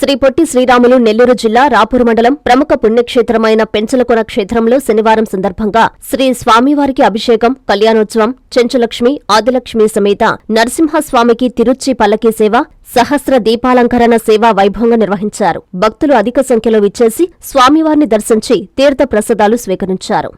శ్రీ పొట్టి శ్రీరాములు నెల్లూరు జిల్లా రాపూరు మండలం ప్రముఖ పుణ్యక్షేత్రమైన పెంచలకొన క్షేత్రంలో శనివారం సందర్భంగా శ్రీ స్వామివారికి అభిషేకం, కళ్యాణోత్సవం, చెంచులక్ష్మి, ఆదిలక్ష్మి సమేత నరసింహస్వామికి తిరుచి పల్లకీ సేవ, సహస్ర దీపాలంకరణ సేవ వైభవంగా నిర్వహించారు. భక్తులు అధిక సంఖ్యలో విచ్చేసి స్వామివారిని దర్శించి తీర్థ ప్రసాదాలు స్వీకరించారు.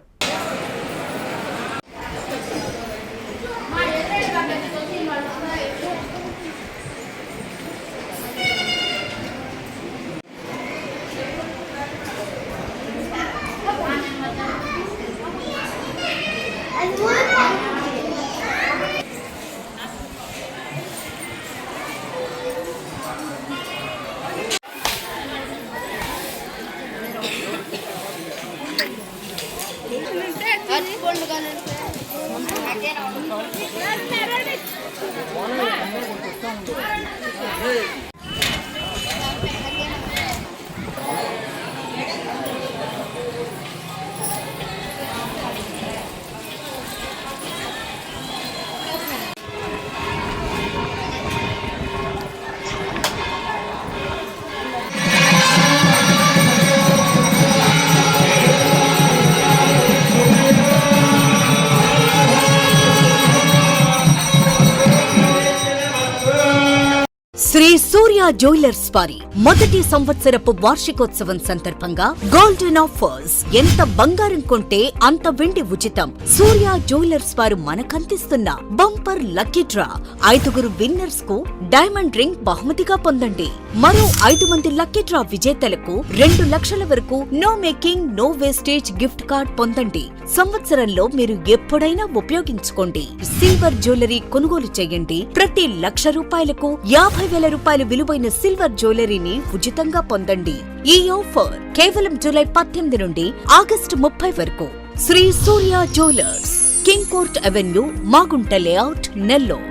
శ్రీ సూర్య జ్యువెలర్స్ వారి మొదటి సంవత్సరపు వార్షికోత్సవం సందర్భంగా గోల్డెన్ ఆఫర్స్. ఎంత బంగారం కొంటే అంత వెండి ఉచితం. సూర్య జ్యువెలర్స్ వారు మనకందిస్తున్న బంపర్ లక్కీ డ్రా. 5 విన్నర్స్ కు డైమండ్ రింగ్ బహుమతిగా పొందండి. మరో 5 మంది లక్కీ డ్రా విజేతలకు 2 లక్షల వరకు no making no wastage gift card పొందండి. సంవత్సరంలో మీరు ఎప్పుడైనా ఉపయోగించుకోండి. సిల్వర్ జ్యువెలరీ కొనుగోలు చేయండి. ప్రతి ₹1,00,000కు 50,000 రూపాయలు విలువైన సిల్వర్ జ్యువెలరీని ఉచితంగా పొందండి. ఈ ఆఫర్ కేవలం జూలై 18 నుండి ఆగస్టు 30 వరకు. Sri Surya jewellers, King Court avenue, Magunta layout, Nellore.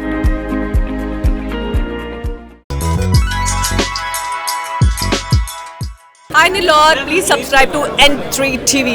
Hi Nilor, please subscribe to N3 TV.